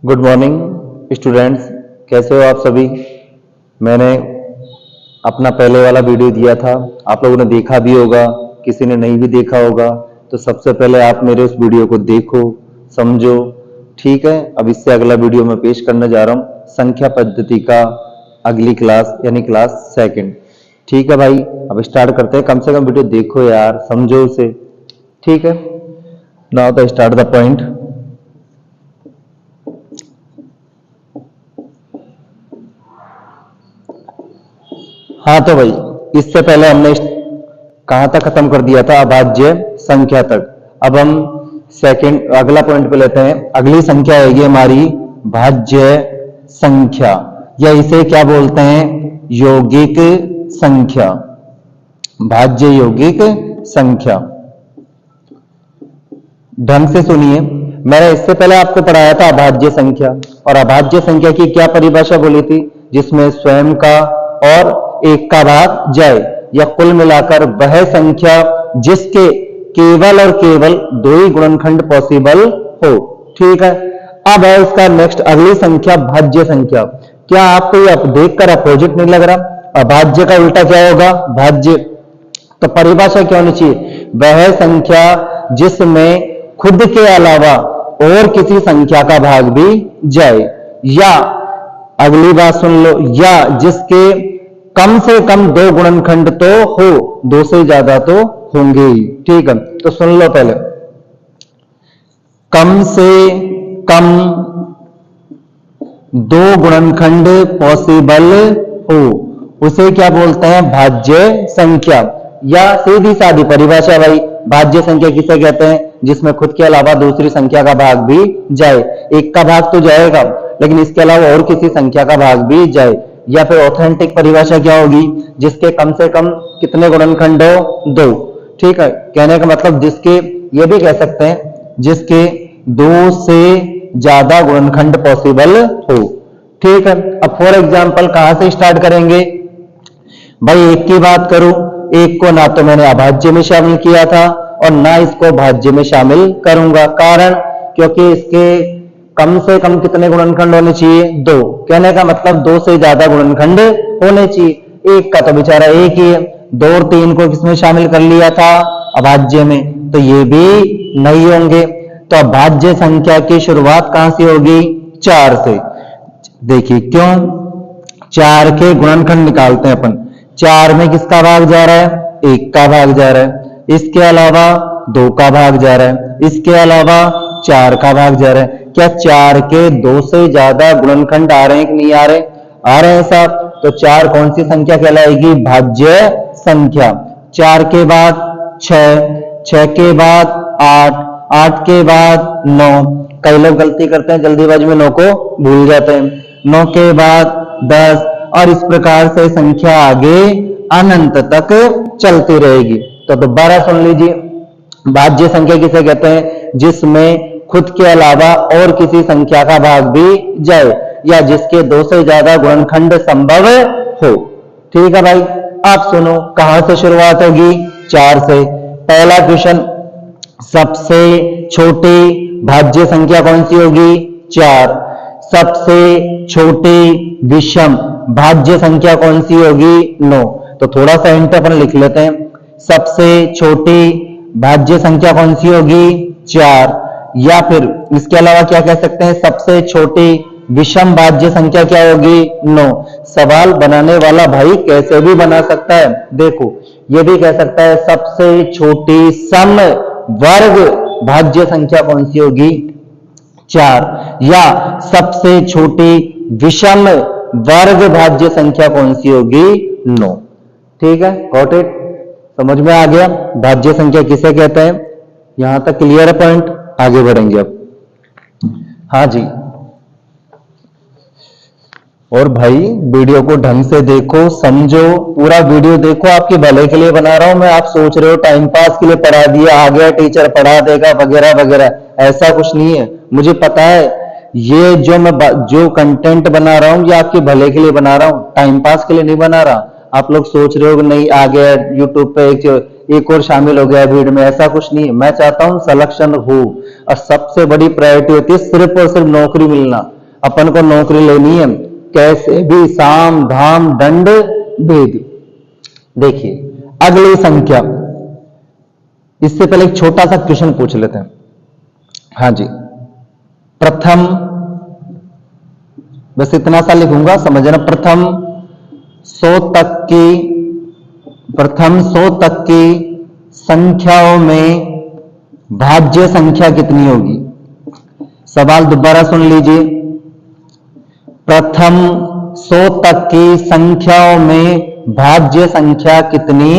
Good morning students, कैसे हो आप सभी। मैंने अपना पहले वाला वीडियो दिया था, आप लोगों ने देखा भी होगा, किसी ने नहीं भी देखा होगा। तो सबसे पहले आप मेरे उस वीडियो को देखो, समझो। ठीक है, अब इससे अगला वीडियो मैं पेश करने जा रहा हूँ संख्या पद्धति का अगली क्लास यानी क्लास सेकंड। ठीक है भाई, अब स्टार्ट करते हैं। कम से कम वीडियो देखो यार, समझो उसे। ठीक है, now the start the point. हाँ तो भाई, इससे पहले हमने कहां तक खत्म कर दिया था? अभाज्य संख्या तक। अब हम सेकंड अगला पॉइंट पे लेते हैं। अगली संख्या आएगी हमारी भाज्य संख्या, या इसे क्या बोलते हैं? यौगिक संख्या। भाज्य यौगिक संख्या। ढंग से सुनिए, मैंने इससे पहले आपको पढ़ाया था अभाज्य संख्या, और अभाज्य संख्या की क्या परिभाषा बोली थी? जिसमें स्वयं का और एक का भाग जाए, या कुल मिलाकर वह संख्या जिसके केवल और केवल दो ही गुणनखंड पॉसिबल हो। ठीक है, अब है इसका नेक्स्ट अगली संख्या भाज्य संख्या। क्या आपको ये देखकर अपोजिट नहीं लग रहा? अभाज्य का उल्टा क्या होगा? भाज्य। तो परिभाषा क्या होनी चाहिए? वह संख्या जिसमें खुद के अलावा और किसी संख्या का भाग भी जाए, या अगली बात सुन लो, या जिसके कम से कम दो गुणनखंड तो हो, दो से ज्यादा तो होंगे ही। ठीक है, तो सुन लो पहले। कम से कम दो गुणनखंड पॉसिबल हो, उसे क्या बोलते हैं? भाज्य संख्या। या सीधी सादी परिभाषा भाई, भाज्य संख्या किसे कहते हैं? जिसमें खुद के अलावा दूसरी संख्या का भाग भी जाए। एक का भाग तो जाएगा, लेकिन इसके अलावा और किसी संख्या का भाग भी जाए। या फिर ऑथेंटिक परिभाषा क्या होगी? जिसके कम से कम कितने गुणनखंड हो? दो। ठीक है, कहने का मतलब जिसके, ये भी कह सकते हैं जिसके दो से ज्यादा गुणनखंड पॉसिबल हो। ठीक है, अब फॉर एग्जांपल कहां से स्टार्ट करेंगे भाई? एक की बात करूं, एक को ना तो मैंने अभाज्य में शामिल किया था और ना इसको भाज्य में शामिल करूंगा। कारण, क्योंकि इसके कम से कम कितने गुणनखंड होने चाहिए? दो। कहने का मतलब दो से ज्यादा गुणनखंड होने चाहिए। एक का तो बेचारा एक ही है, दो और तीन को किसमें शामिल कर लिया था? अभाज्य में, तो ये भी नहीं होंगे। तो अभाज्य संख्या की शुरुआत कहां से होगी? चार से। देखिए क्यों? चार के गुणनखंड निकालते हैं अपन। चार में किसका भाग जा रहा है? एक का भाग जा रहा है। इसके अलावा दो का भाग जा रहा है। इसके अलावा चार का भाग जा रहा है। क्या चार के दो से ज्यादा गुणनखंड आ रहे हैं कि नहीं आ रहे? आ रहे हैं साहब। तो चार कौन सी संख्या कहलाएगी? भाज्य संख्या। चार के बाद छह, छह के बाद आठ, आठ के बाद नौ। कई लोग गलती करते हैं, जल्दीबाजी में नौ को भूल जाते हैं। नौ के बाद 10, और इस प्रकार से संख्या आगे अनंत तक चलती रहेगी। तो दोबारा सुन लीजिए, भाज्य संख्या किसे कहते हैं? जिसमें खुद के अलावा और किसी संख्या का भाग भी जाए, या जिसके दो से ज्यादा गुणनखंड संभव हो। ठीक है भाई, आप सुनो कहां से शुरुआत होगी? चार से। पहला क्वेश्चन, सबसे छोटी भाज्य संख्या कौन सी होगी? चार। सबसे छोटी विषम भाज्य संख्या कौन सी होगी? 9। तो थोड़ा सा हिंट अपन लिख लेते हैं। सबसे छोटी भाज्य संख्या कौन सी होगी? 4। या फिर इसके अलावा क्या कह सकते हैं? सबसे छोटी विषम भाज्य संख्या क्या होगी? 9। सवाल बनाने वाला भाई कैसे भी बना सकता है। देखो, ये भी कह सकता है सबसे छोटी सम वर्ग भाज्य संख्या कौन सी होगी? 4। या सबसे छोटी विषम वर्ग भाज्य संख्या कौन सी होगी? 9। ठीक है, गॉट इट? समझ में आ गया भाज्य संख्या किसे कहते हैं? यहां तक क्लियर है पॉइंट? आगे बढ़ेंगे अब। हाँ जी, और भाई वीडियो को ढंग से देखो, समझो, पूरा वीडियो देखो। आपके भले के लिए बना रहा हूं मैं। आप सोच रहे हो टाइम पास के लिए पढ़ा दिया, आ गया टीचर पढ़ा देगा वगैरह वगैरह, ऐसा कुछ नहीं है। मुझे पता है ये जो कंटेंट बना रहा हूं ये आपके भले के लिए बना रहा हूं, टाइम पास के लिए नहीं बना रहा। आप लोग सोच रहे हो कि नहीं, आ गया यूट्यूब पे एक और शामिल हो गया भीड़ में, ऐसा कुछ नहीं है। मैं चाहता हूं सिलेक्शन हो, और सबसे बड़ी प्रायोरिटी होती है सिर्फ और सिर्फ नौकरी मिलना। अपन को नौकरी लेनी है कैसे भी, साम धाम दंड भेद। देखिए अगली संख्या, इससे पहले एक छोटा सा क्वेश्चन पूछ लेते हैं। हाँ जी, प्रथम, बस इतना सा लिखूंगा समझना। प्रथम 100 तक की संख्याओं में भाज्य संख्या कितनी होगी? सवाल दोबारा सुन लीजिए। प्रथम 100 तक की संख्याओं में भाज्य संख्या कितनी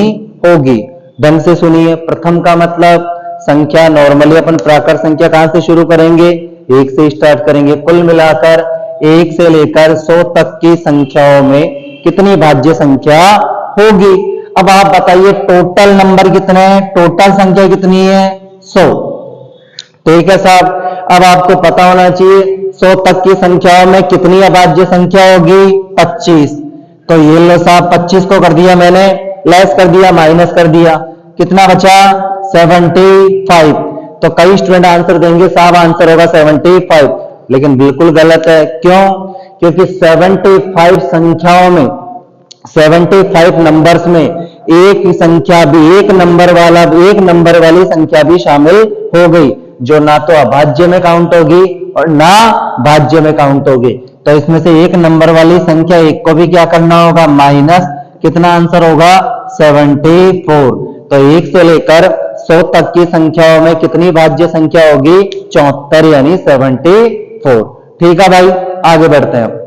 होगी? ढंग से सुनिए। प्रथम का मतलब संख्या, नॉर्मली अपन प्राकृत संख्या कहां से शुरू करेंगे? 1 से स्टार्ट करेंगे। कुल मिलाकर 1 से लेकर 100 तक की संख्याओं में कितनी भाज्य संख्या होगी? अब आप बताइए टोटल नंबर कितने हैं, टोटल संख्या कितनी है? 100। ठीक है साहब, अब आपको पता होना चाहिए 100 तक की संख्याओं में कितनी अभाज्य संख्या होगी? 25। तो ये लो साहब, 25 को कर दिया मैंने, लेस कर दिया, माइनस कर दिया, कितना बचा? 75। तो कई स्टूडेंट आंसर देंगे साहब आंसर होगा 75, लेकिन बिल्कुल गलत है। क्यों? क्योंकि 75 संख्याओं में, 75 नंबर्स में एक संख्या भी, एक नंबर वाली संख्या भी शामिल हो गई, जो ना तो अभाज्य में काउंट होगी और ना भाज्य में काउंट होगी। तो इसमें से एक नंबर वाली संख्या एक को भी क्या करना होगा? माइनस। कितना आंसर होगा? 74। तो 1 से लेकर 100 तक की संख्याओं में कितनी भाज्य संख्या होगी? 74 यानी 74। ठीक है भाई, आगे बढ़ते हैं।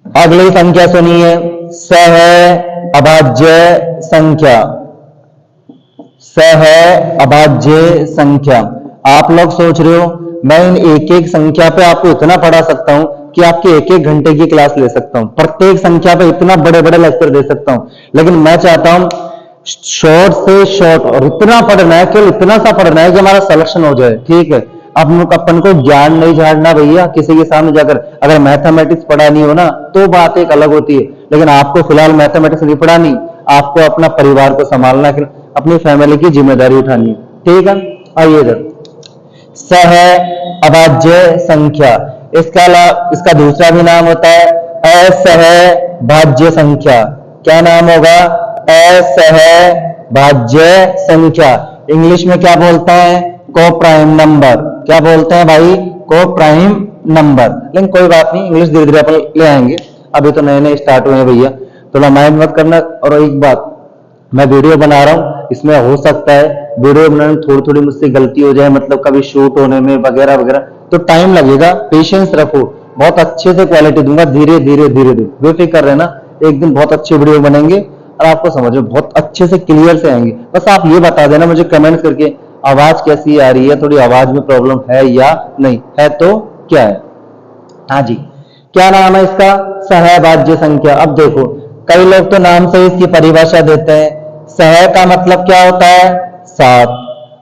अगली संख्या सुनिए, सह अभाज्य संख्या। सह अभाज्य संख्या। आप लोग सोच रहे हो मैं इन एक एक संख्या पे आपको इतना पढ़ा सकता हूं कि आपके एक एक घंटे की क्लास ले सकता हूं, प्रत्येक संख्या पे इतना बड़े बड़े लेक्चर दे सकता हूं, लेकिन मैं चाहता हूं शॉर्ट से शॉर्ट, और इतना पढ़ना है, केवल इतना सा पढ़ना है कि हमारा सिलेक्शन हो जाए। ठीक है, अपन को ज्ञान नहीं झाड़ना भैया किसी के सामने जाकर। अगर मैथमेटिक्स पढ़ानी हो ना तो बात एक अलग होती है, लेकिन आपको फिलहाल मैथमेटिक्स नहीं पढ़ानी, आपको अपना परिवार को संभालना, अपनी फैमिली की जिम्मेदारी उठानी है। ठीक है, आइए इधर। सह अभाज्य संख्या, इसका दूसरा भी नाम होता है असहभाज्य संख्या। क्या नाम होगा? असहभाज्य संख्या। इंग्लिश में क्या बोलते हैं? को प्राइम नंबर। क्या बोलते हैं भाई? को प्राइम नंबर। लेकिन कोई बात नहीं, इंग्लिश धीरे धीरे अपन ले आएंगे, अभी तो नए नए स्टार्ट हुए हैं भैया, थोड़ा माइंड मत करना। और एक बात, मैं वीडियो बना रहा हूं, इसमें हो सकता है वीडियो बनाने में थोड़ी थोड़ी मुझसे गलती हो जाए, मतलब कभी शूट होने में वगैरह वगैरह, तो टाइम लगेगा, पेशेंस रखो। बहुत अच्छे से क्वालिटी दूंगा, धीरे धीरे धीरे धीरे, बेफिक्र रहना, एक दिन बहुत अच्छे वीडियो बनेंगे और आपको समझ में बहुत अच्छे से क्लियर से आएंगे। बस आप ये बता देना मुझे कमेंट करके, आवाज कैसी आ रही है, थोड़ी आवाज में प्रॉब्लम है या नहीं है, तो क्या है। हाँ जी, क्या नाम है इसका? सहभाज्य संख्या। अब देखो, कई लोग तो नाम से इसकी परिभाषा देते हैं। सह का मतलब क्या होता है? साथ,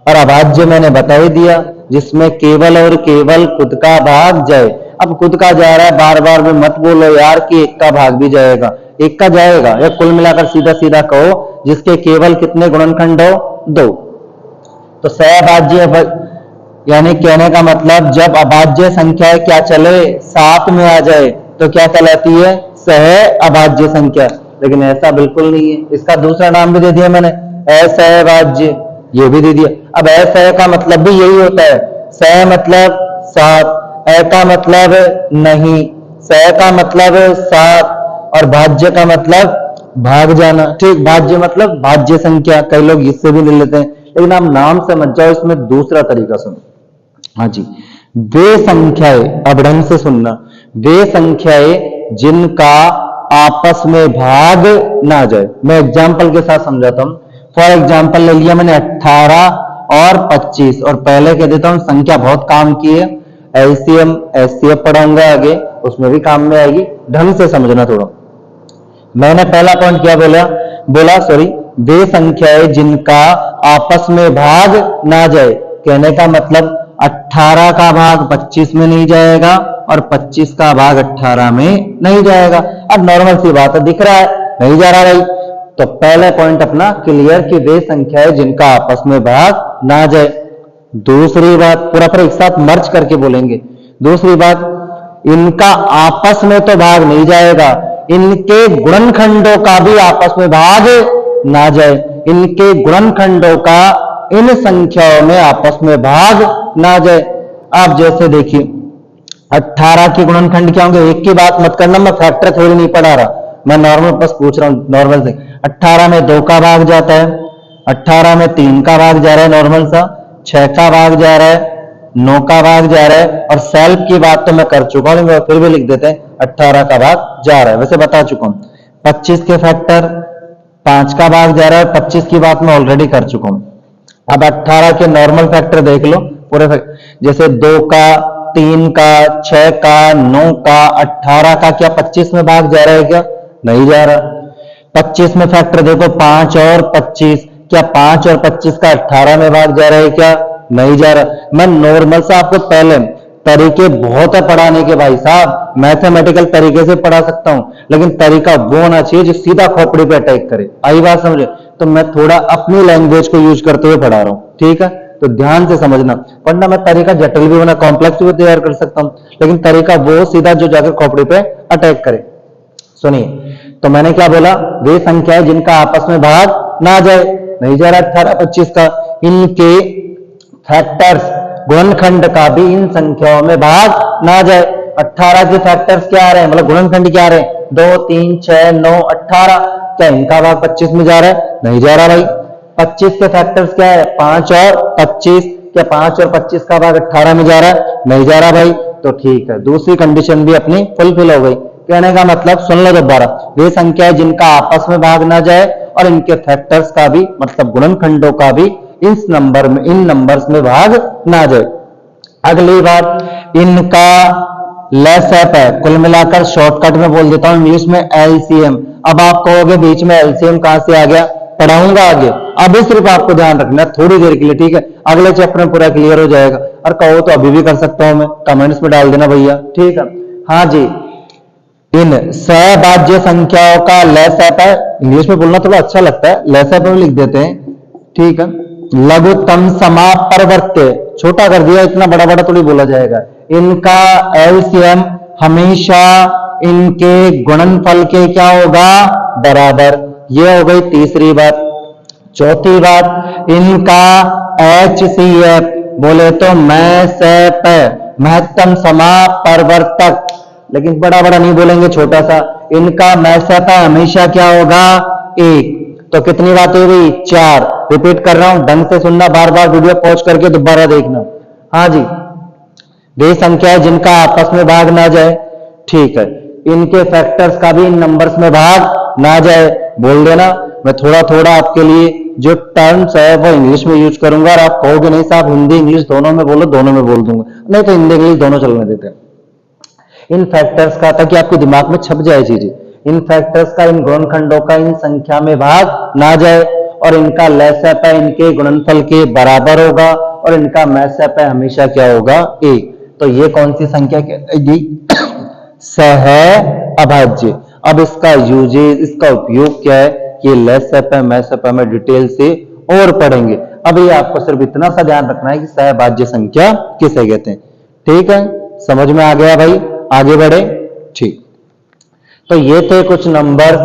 और अभाज्य मैंने बता ही दिया, जिसमें केवल और केवल खुद का भाग जाए। अब खुद का जा रहा है, बार बार में मत बोलो यार कि एक का भाग भी जाएगा, एक का जाएगा, या कुल मिलाकर सीधा सीधा कहो जिसके केवल कितने गुणनखंड हो? 2। तो सहभाज्य यानी कहने का मतलब जब अभाज्य संख्या क्या चले, साथ में आ जाए, तो क्या कहलाती है? सह अभाज्य संख्या। लेकिन ऐसा बिल्कुल नहीं है। इसका दूसरा नाम भी दे दिया मैंने, असहभाज्य, ये भी दे दिया। अब असह का मतलब भी यही होता है, सह मतलब साथ, अ का मतलब नहीं, सह का मतलब साथ, और भाज्य का मतलब भाग जाना। ठीक, भाज्य मतलब भाज्य संख्या, कई लोग इससे भी ले लेते हैं, लेकिन आप नाम से मत जाओ, इसमें दूसरा तरीका सुनो। हाँ जी, वे संख्याएं, अब ढंग से सुनना, वे संख्याएं जिनका आपस में भाग ना जाए। मैं एग्जाम्पल के साथ समझाता हूं। फॉर एग्जाम्पल ले लिया मैंने 18 और 25, और पहले कह देता हूं संख्या बहुत काम की है, एलसीएम एचसीएफ पढ़ाऊंगा आगे, उसमें भी काम में आएगी, ढंग से समझना थोड़ा। मैंने पहला पॉइंट क्या बोला वे संख्याएं जिनका आपस में भाग ना जाए। कहने का मतलब 18 का भाग 25 में नहीं जाएगा और 25 का भाग 18 में नहीं जाएगा। अब नॉर्मल सी बात है, दिख रहा है, नहीं जा रहा भाई। तो पहला पॉइंट अपना क्लियर कि वे संख्या है जिनका आपस में भाग ना जाए। दूसरी बात पूरा पर एक साथ मर्ज करके बोलेंगे। दूसरी बात, इनका आपस में तो भाग नहीं जाएगा, इनके गुणनखंडों का भी आपस में भाग ना जाए। इनके गुणनखंडों का इन संख्याओं में आपस में भाग ना जाए। आप जैसे देखिए 18 के गुणनखंड क्या होंगे, एक की बात मत करना, मैं फैक्टर थ्योरी नहीं पढ़ा रहा, मैं नॉर्मल बस पूछ रहा हूं नॉर्मल से। 18 में 2 का भाग जाता है, 18 में 3 का भाग जा रहा है नॉर्मल सा, 6 का भाग जा रहा है, 9 का भाग जा रहा है, और सेल्फ की बात तो मैं कर चुका हूं, फिर भी लिख देते हैं 18 का भाग जा रहा है, वैसे बता चुका हूं। 25 के फैक्टर 5 का भाग जा रहा है, 25 की बात मैं ऑलरेडी कर चुका हूं। अब 18 के नॉर्मल फैक्टर देख लो पूरे जैसे 2 का, 3 का, 6 का, 9 का, 18 का क्या 25 में भाग जा रहा है क्या? नहीं जा रहा। 25 में फैक्टर देखो 5 और 25, क्या 5 और 25 का 18 में भाग जा रहा है क्या? नहीं जा रहा। मैं नॉर्मल से आपको पहले तरीके बहुत है पढ़ाने के भाई साहब, मैथमेटिकल तरीके से पढ़ा सकता हूं, लेकिन तरीका वो होना चाहिए जो सीधा खोपड़ी पे अटैक करे। आई बात समझे? तो मैं थोड़ा अपनी लैंग्वेज को यूज करते हुए पढ़ा रहा हूं, ठीक है? तो ध्यान से समझना, वरना मैं तरीका जटिल भी होना, कॉम्प्लेक्स भी तैयार कर सकता हूं, लेकिन तरीका वो सीधा जो जाकर खोपड़ी पे अटैक करे। सुनिए, तो मैंने क्या बोला, वे संख्याएं जिनका आपस में भाग ना जाए, नहीं जा रहा 18 25 का, इनके फैक्टर्स गुणनखंड का भी इन संख्याओं में भाग ना जाए। 18 के फैक्टर्स क्या आ रहे हैं, मतलब गुणनखंड क्या आ रहे हैं, 2 3 6 9 18, क्या इनका भाग 25 में जा रहा है? नहीं जा रहा भाई। 25 के फैक्टर्स क्या है, 5 और 25, क्या 5 और 25 का भाग 18 में जा रहा है? नहीं जा रहा भाई। तो ठीक है, दूसरी कंडीशन भी अपनी फुलफिल हो गई। कहने का मतलब सुन लो दोबारा, वे संख्याएं जिनका आपस में भाग ना जाए और इनके फैक्टर्स का भी मतलब गुणनखंडों का भी इस नंबर में, इन नंबर्स में भाग ना जाए। अगली बात, इनका लेसअप है, कुल मिलाकर शॉर्टकट में बोल देता हूं इंग्लिश में एलसीएम। अब आप कहोगे बीच में एलसीएम कहां से आ गया, पढ़ाऊंगा आगे, अभी सिर्फ आपको ध्यान रखना है थोड़ी देर के लिए, ठीक है? अगले चैप्टर में पूरा क्लियर हो जाएगा। और कहो तो अभी भी कर सकता हूं मैं, कमेंट्स में डाल देना भैया, ठीक है? हाँ जी, इन सहभाज्य संख्याओं का लेसअप है, इंग्लिश में बोलना थोड़ा अच्छा लगता है, लेसअप में लिख देते हैं, ठीक है? लघुत्तम समापरिवर्त्य, छोटा कर दिया, इतना बड़ा बड़ा थोड़ी बोला जाएगा। इनका एलसीएम हमेशा इनके गुणनफल के क्या होगा, बराबर। ये हो गई तीसरी बात। चौथी बात, इनका एचसीएफ बोले तो मैसेप, महत्तम समापरिवर्तक, लेकिन बड़ा बड़ा नहीं बोलेंगे, छोटा सा। इनका मैसेप हमेशा क्या होगा, 1। तो कितनी बातें हुई, 4। रिपीट कर रहा हूं, ढंग से सुनना, बार बार वीडियो पॉज करके दोबारा देखना। हाँ जी, वे संख्याएं जिनका आपस में भाग ना जाए, ठीक है, इनके फैक्टर्स का भी इन नंबर्स में भाग ना जाए। बोल देना, मैं थोड़ा थोड़ा आपके लिए जो टर्म्स है वो इंग्लिश में यूज करूंगा, और आप कहोगे नहीं साहब हिंदी इंग्लिश दोनों में बोलो, दोनों में बोल दूंगा, नहीं तो हिंदी इंग्लिश दोनों चलने देते हैं। इन फैक्टर्स का, ताकि आपके दिमाग में छप जाए चीजें, इन फैक्टर्स का, इन गुणनखंडों का इन संख्या में भाग ना जाए, और इनका लेसअप है इनके गुणनफल के बराबर होगा, और इनका मैसअप है हमेशा क्या होगा, 1। तो ये कौन सी संख्या कहलाएगी, सहअभाज्य। अब इसका यूजेज, इसका उपयोग क्या है, ये लेसअप है मैसअप है, मैं डिटेल से और पढ़ेंगे। अब ये आपको सिर्फ इतना सा ध्यान रखना है कि सहभाज्य संख्या किसे कहते हैं, ठीक है? समझ में आ गया भाई? आगे बढ़े, ठीक। तो ये थे कुछ नंबर।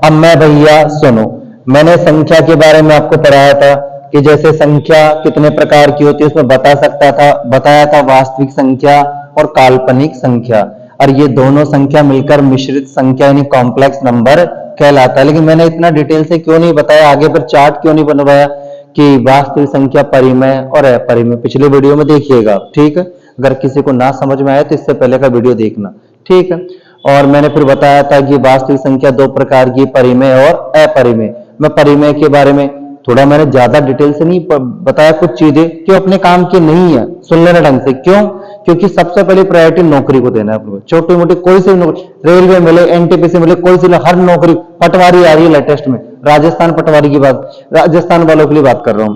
अब मैं भैया सुनो, मैंने संख्या के बारे में आपको पढ़ाया था कि जैसे संख्या कितने प्रकार की होती है, उसमें बताया था वास्तविक संख्या और काल्पनिक संख्या, और ये दोनों संख्या मिलकर मिश्रित संख्या यानी कॉम्प्लेक्स नंबर कहलाता है। लेकिन मैंने इतना डिटेल से क्यों नहीं बताया, आगे पर चार्ट क्यों नहीं बनवाया कि वास्तविक संख्या परिमेय और अपरिमेय, पिछले वीडियो में देखिएगा, ठीक है? अगर किसी को ना समझ में आए तो इससे पहले का वीडियो देखना, ठीक है? और मैंने फिर बताया था कि वास्तविक संख्या 2 प्रकार की, परिमेय और अपरिमेय। मैं परिमेय के बारे में थोड़ा मैंने ज्यादा डिटेल से नहीं बताया, कुछ चीजें कि अपने काम की नहीं है, सुन लेना ढंग से। क्यों? क्योंकि सबसे पहले प्रायोरिटी नौकरी को देना है अपने को, छोटी मोटी कोई सी नौकरी, रेलवे मिले, एनटीपीसी मिले, कोई सी, हर नौकरी। पटवारी आ रही है लेटेस्ट में, राजस्थान पटवारी की बात, राजस्थान वालों के लिए बात कर रहा हूं,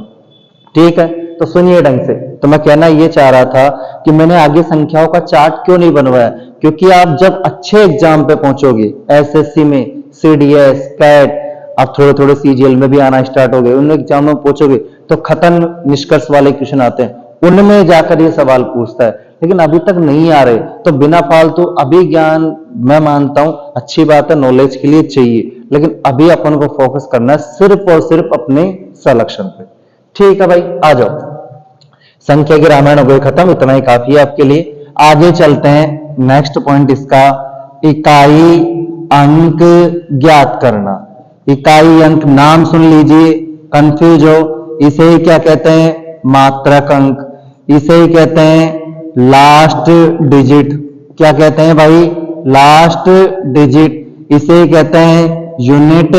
ठीक है? तो सुनिए ढंग से। तो मैं कहना ये चाह रहा था कि मैंने आगे संख्याओं का चार्ट क्यों नहीं बनवाया, क्योंकि आप जब अच्छे एग्जाम पे पहुंचोगे, एसएससी में, सीडीएस, कैट, आप थोड़े थोड़े सीजीएल में भी आना स्टार्ट हो गए, उन एग्जाम में पहुंचोगे तो खत्म निष्कर्ष वाले क्वेश्चन आते हैं, उनमें जाकर ये सवाल पूछता है, लेकिन अभी तक नहीं आ रहे। तो बिना फालतू अभी ज्ञान, मैं मानता हूं अच्छी बात है, नॉलेज के लिए चाहिए, लेकिन अभी अपन को फोकस करना है सिर्फ और सिर्फ अपने सिलेक्शन पे। ठीक है भाई, आ जाओ। संख्या की रामायण हो गई खत्म, इतना ही काफी है आपके लिए। आगे चलते हैं, नेक्स्ट पॉइंट इसका, इकाई अंक ज्ञात करना। इकाई अंक, नाम सुन लीजिए, कंफ्यूज हो, इसे ही क्या कहते हैं, मात्रक अंक, इसे ही कहते हैं लास्ट डिजिट। क्या कहते हैं भाई, लास्ट डिजिट, इसे ही कहते हैं यूनिट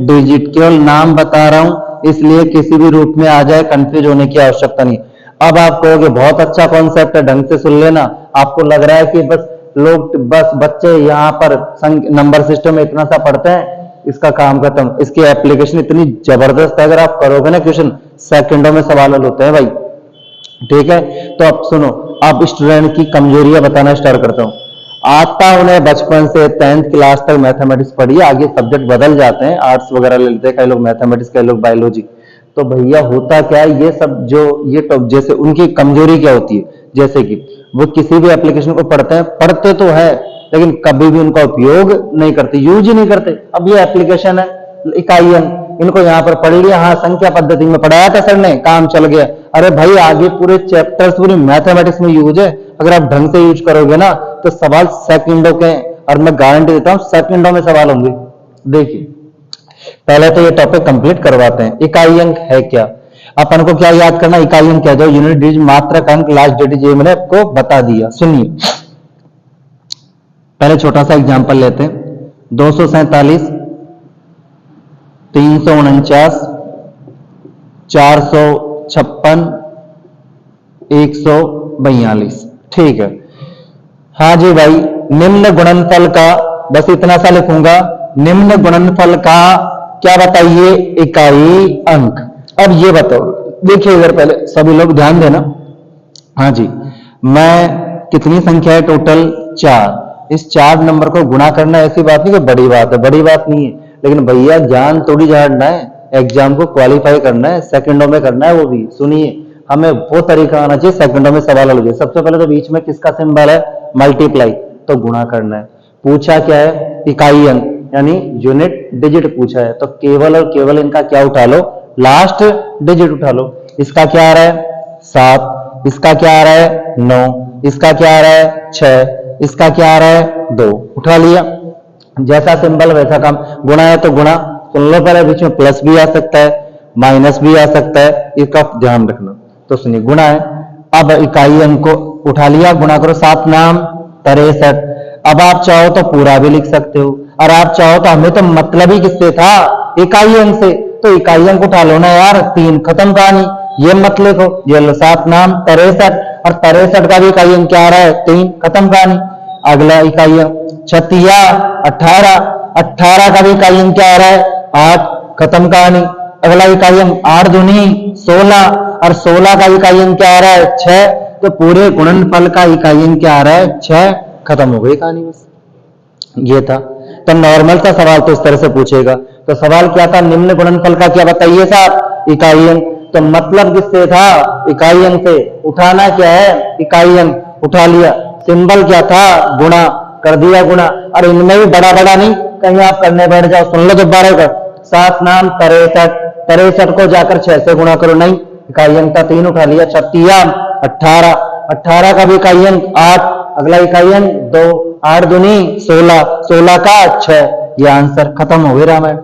डिजिट। केवल नाम बता रहा हूं, इसलिए किसी भी रूप में आ जाए कंफ्यूज होने की आवश्यकता नहीं। अब आप कहोगे बहुत अच्छा कॉन्सेप्ट है, ढंग से सुन लेना। आपको लग रहा है कि बस बच्चे यहाँ पर नंबर सिस्टम में इतना सा पढ़ते हैं, इसका काम खत्म। इसकी एप्लीकेशन इतनी जबरदस्त है, अगर आप करोगे ना क्वेश्चन, सेकंडों में सवाल हल होते हैं भाई। ठीक है, तो अब सुनो, आप स्टूडेंट की कमजोरियां बताना स्टार्ट करता हूं। आता उन्हें बचपन से 10th क्लास तक मैथमेटिक्स पढ़ी, आगे सब्जेक्ट बदल जाते हैं, आर्ट्स वगैरह ले लेते हैं, कई लोग मैथमेटिक्स, कई लोग बायोलॉजी। तो भैया होता क्या है, ये सब जो ये टॉप, जैसे उनकी कमजोरी क्या होती है, जैसे कि वो किसी भी एप्लीकेशन को पढ़ते हैं, पढ़ते तो है लेकिन कभी भी उनका उपयोग नहीं करते, यूज ही नहीं करते। अब ये एप्लीकेशन है, इकाई अंक, इनको यहाँ पर पढ़ लिया, हाँ संख्या पद्धति में पढ़ाया था सर ने, काम चल गया। अरे भाई आगे पूरे चैप्टर्स पूरी मैथमेटिक्स में यूज है, अगर आप ढंग से यूज करोगे ना तो सवाल सेकंडों के, और मैं गारंटी देता हूं सेकंडों में सवाल होंगे। देखिए पहले तो ये टॉपिक कंप्लीट करवाते हैं, इकाई अंक है क्या। अपन को क्या याद करना, इकाई अंक क्या, जो यूनिट डिजिट, मात्रक अंक, लास्ट डिजिट, ये मैंने आपको बता दिया। सुनिए पहले छोटा सा एग्जांपल लेते हैं, 247, 349, 456, 142। ठीक है, हाँ जी भाई, निम्न गुणनफल का, बस इतना सा लिखूंगा, निम्न गुणनफल का क्या बताइए, इकाई अंक। अब ये बताओ, देखिए इधर पहले सभी लोग ध्यान देना। हाँ जी, मैं कितनी संख्या है टोटल, 4। इस 4 नंबर को गुणा करना ऐसी बात नहीं कि बड़ी बात है, बड़ी बात नहीं है, लेकिन भैया ज्ञान थोड़ी झाड़ना है, एग्जाम को क्वालिफाई करना है, सेकंडों में करना है वो भी। सुनिए, हमें वो तरीका आना चाहिए, सेकंडों में सवाल हल हो जाए। सबसे पहले तो बीच में किसका सिंबल है, मल्टीप्लाई, तो गुणा करना है। पूछा क्या है, इकाई अंक यानी यूनिट डिजिट पूछा है, तो केवल और केवल इनका क्या उठा लो, लास्ट डिजिट उठा लो। इसका क्या आ रहा है 7, इसका क्या आ रहा है 9, इसका क्या आ रहा है 6, इसका क्या आ रहा है 2, उठा लिया। जैसा सिंबल वैसा काम, गुणा है तो गुणा, सुन लो पहले, बीच में प्लस भी आ सकता है, माइनस भी आ सकता है, इसका ध्यान रखना। तो सुनिए, गुणा है, अब इकाई अंक को उठा लिया, गुणा करो, 7 नाम 63। अब आप चाहो तो पूरा भी लिख सकते हो, और आप चाहो तो, हमें तो मतलब ही किससे था, इकाई अंक से, तो इकाई अंक उठा लो ना यार, 3, खत्म कहानी। ये मत लिखो, ये लो 7 नाम 63, और 63 का भी इकाई अंक क्या आ रहा है 3, खत्म कहानी। अगला इकाई अंक 36, 18, 18 का भी इकाई अंक क्या आ रहा है 8, खत्म कहानी। अगला इकाई अंक 8 दूनी 16, और 16 का इकाई अंक क्या आ रहा है 6, तो पूरे गुणनफल का इकाई अंक क्या आ रहा है 6, खत्म हो गई कहानी। बस ये था। तो नॉर्मल सा सवाल तो इस तरह से पूछेगा। तो सवाल क्या था, निम्न गुणनफल का क्या बताइए साहब, इकाई अंक। तो मतलब किससे था, इकाई अंक से। उठाना क्या है, इकाई अंक, उठा लिया। सिंबल क्या था, गुणा, कर दिया गुणा। और इनमें भी बड़ा बड़ा नहीं, कहीं आप करने बैठ जाओ, सुन लो दोबारा का, 7 नाम 63, 63 को जाकर 6 से गुणा करो, नहीं, इकाई अंक का 3 उठा लिया। 36, 18, 18 का भी इकाई अंक 8, अगला इकाई अंक 2, 8 दूनी 16, 16 का 6, ये आंसर, खत्म हो गई रामायण।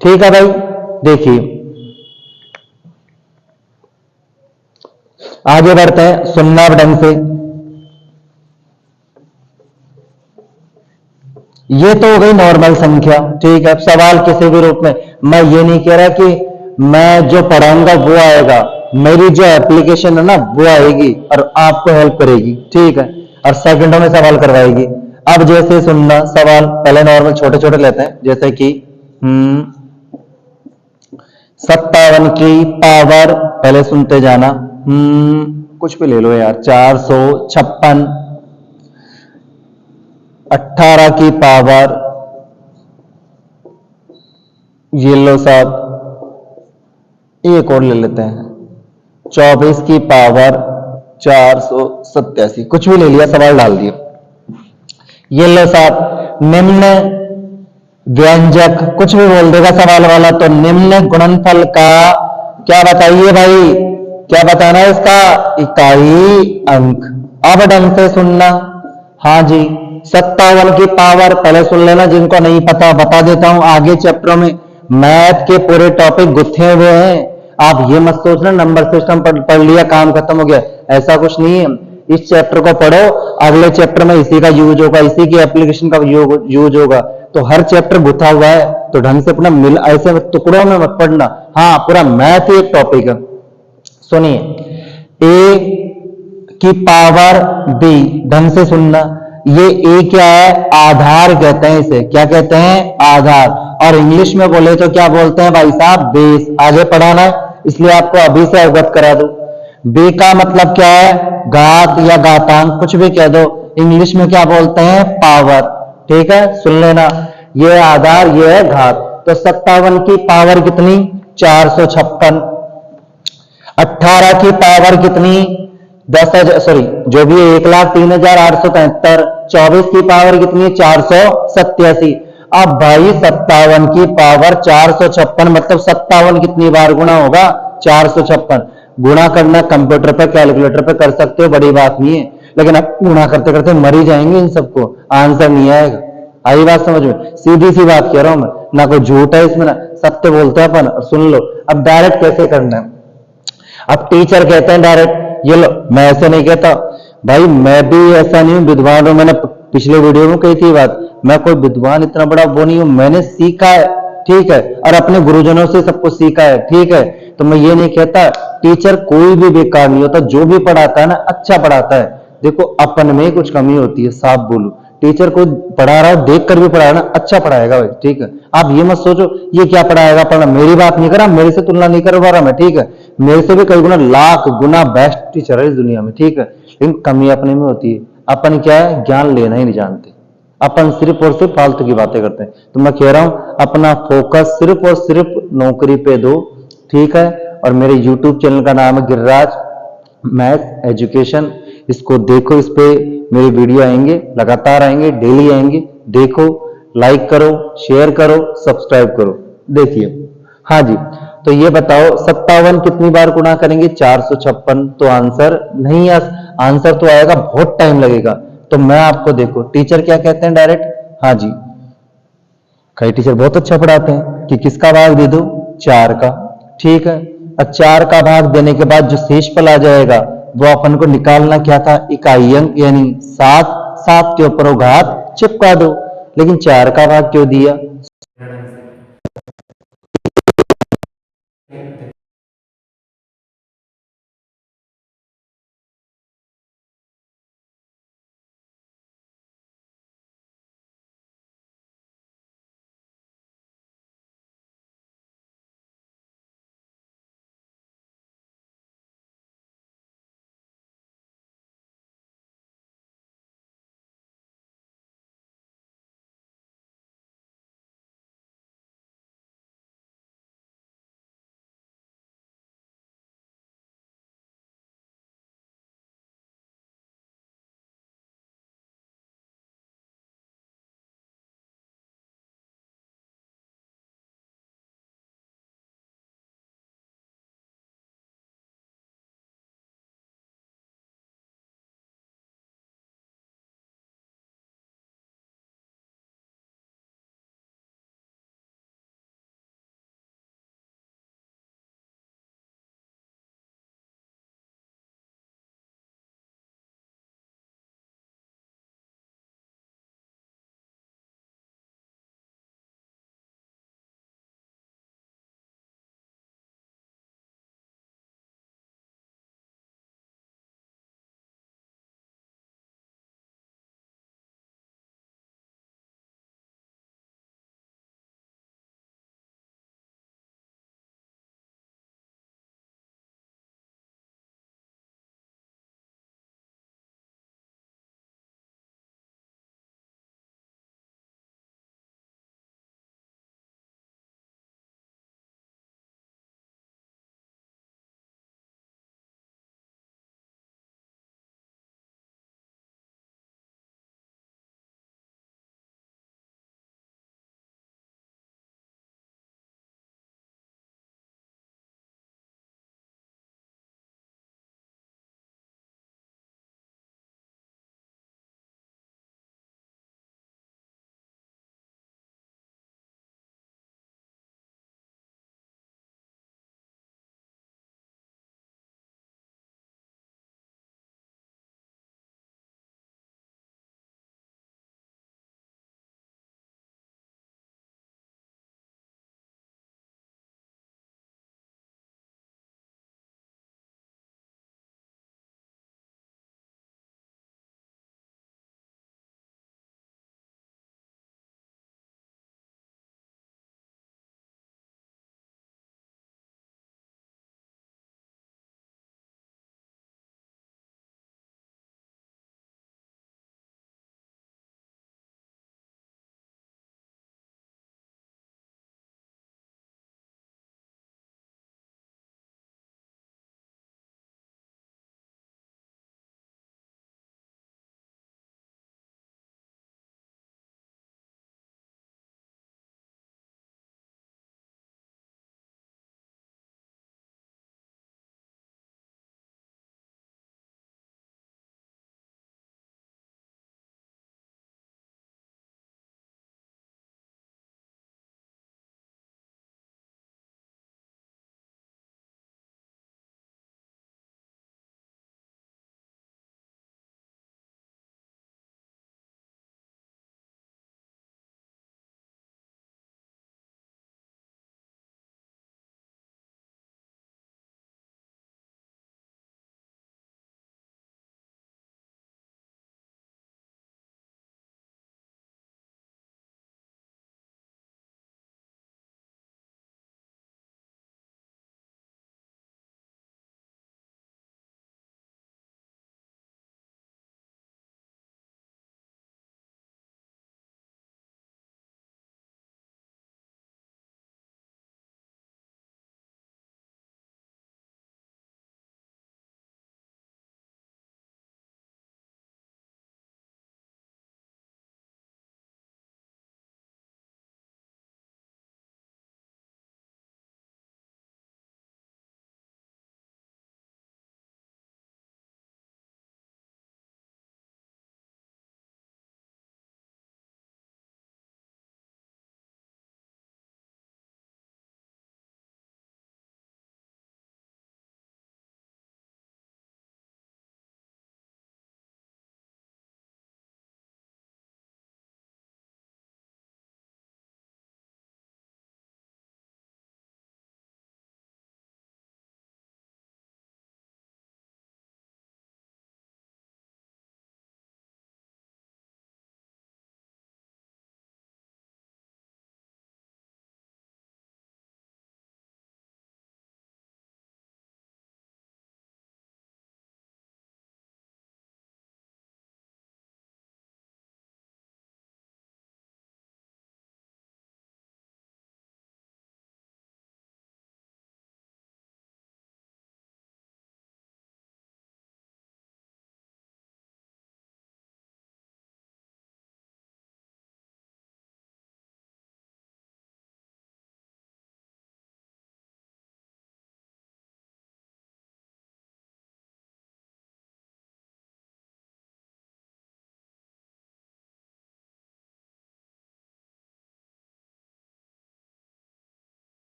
ठीक है भाई, देखिए आगे बढ़ते हैं, सुनना ढंग से। ये तो हो गई नॉर्मल संख्या, ठीक है। सवाल किसी भी रूप में, मैं ये नहीं कह रहा कि मैं जो पढ़ाऊंगा वो आएगा, मेरी जो एप्लीकेशन है ना वो आएगी और आपको हेल्प करेगी, ठीक है, और सेकंडों में सवाल करवाएगी। अब जैसे सुनना सवाल, पहले नॉर्मल छोटे छोटे लेते हैं, जैसे कि 57 की पावर, पहले सुनते जाना। कुछ भी ले लो यार, 456। 18 की पावर, ये लो साहब, एक और ले लेते हैं, 24 की पावर 487। कुछ भी ले लिया, सवाल डाल दिया। ये लो साहब, निम्न व्यंजक, कुछ भी बोल देगा सवाल वाला, तो निम्न गुणनफल का क्या बताइए भाई, क्या बताना है इसका, इकाई अंक। अब ढंग से सुनना। हाँ जी, 57 की पावर, पहले सुन लेना, जिनको नहीं पता बता देता हूं, आगे चैप्टरों में मैथ के पूरे टॉपिक गुत्थे हुए हैं। आप ये मत सोचना नंबर सिस्टम पढ़ लिया काम खत्म हो गया, ऐसा कुछ नहीं है। इस चैप्टर को पढ़ो, अगले चैप्टर में इसी का यूज होगा, इसी की एप्लीकेशन का यूज होगा। तो हर चैप्टर गुथा हुआ है, तो ढंग से अपना मिल, ऐसे टुकड़ों में मत पढ़ना। हाँ, पूरा मैथ ही एक टॉपिक है। सुनिए, ए की पावर बी, ढंग से सुनना। ये ए क्या है, आधार कहते हैं इसे, क्या कहते हैं, आधार। और इंग्लिश में बोले तो क्या बोलते हैं भाई साहब, बेस। आगे पढ़ाना है इसलिए आपको अभी से अवगत करा दूं। बी का मतलब क्या है, घात या घातांक, कुछ भी कह दो। इंग्लिश में क्या बोलते हैं, पावर। ठीक है, सुन लेना, ये आधार, ये है घात। तो 57 की पावर कितनी, 456। 18 की पावर कितनी, 10,000, सॉरी जो भी 1,03,873। 24 की पावर कितनी है, 487। अब भाई 57 की पावर 456, मतलब 57 कितनी बार गुणा होगा, 456। गुणा करना कंप्यूटर पे, कैलकुलेटर पे कर सकते हो, बड़ी बात नहीं है, लेकिन अब गुणा करते करते मर ही जाएंगे, इन सबको आंसर नहीं आएगा। आई बात समझ में, सीधी सी बात कह रहा हूं मैं, ना कोई झूठ है इसमें, ना सत्य बोलते हैं अपन। सुन लो, अब डायरेक्ट कैसे करना है। अब टीचर कहते हैं डायरेक्ट, ये लो, मैं ऐसे नहीं कहता भाई, मैं भी ऐसा नहीं हूं विद्वान हूं, मैंने पिछले वीडियो में कही थी बात, मैं कोई विद्वान इतना बड़ा वो नहीं हूं, मैंने सीखा है, ठीक है, और अपने गुरुजनों से सब कुछ सीखा है, ठीक है। तो मैं ये नहीं कहता टीचर कोई भी बेकार नहीं होता, जो भी पढ़ाता है ना अच्छा पढ़ाता है। देखो अपन में कुछ कमी होती है, साफ बोलू, टीचर को पढ़ा रहा हो देख कर भी पढ़ाया ना, अच्छा पढ़ाएगा भाई, ठीक है। आप ये मत सोचो ये क्या पढ़ाएगा, पढ़ना, मेरी बात नहीं करा, मेरे से तुलना नहीं करवा रहा मैं, ठीक है। मेरे से भी कई गुना लाख गुना बेस्ट टीचर है इस दुनिया में, ठीक है। लेकिन कमी अपने में होती है, अपन क्या है, ज्ञान लेना ही नहीं जानते, अपन सिर्फ और सिर्फ फालतू की बातें करते हैं। तो मैं कह रहा हूं अपना फोकस सिर्फ और सिर्फ नौकरी पे दो, ठीक है। और मेरे यूट्यूब चैनल का नाम है गिरिराज मैथ एजुकेशन, इसको देखो, इस पे मेरे वीडियो आएंगे, लगातार आएंगे, डेली आएंगे, देखो, लाइक करो, शेयर करो, सब्सक्राइब करो, देखिए। हाँ जी, तो ये बताओ 57 कितनी बार गुणा करेंगे, 456। तो आंसर नहीं, आंसर तो आएगा, बहुत टाइम लगेगा। तो मैं आपको, देखो टीचर क्या कहते हैं डायरेक्ट, हाँ जी, कई टीचर बहुत अच्छा पढ़ाते हैं कि किसका भाग दे दो, 4 का, ठीक है। अब 4 का भाग देने के बाद जो शेषफल आ जाएगा वो अपन को निकालना क्या था, इकाई अंक, यानी 7। 7 के ऊपर वो घात चिपका दो, लेकिन 4 का भाग क्यों दिया,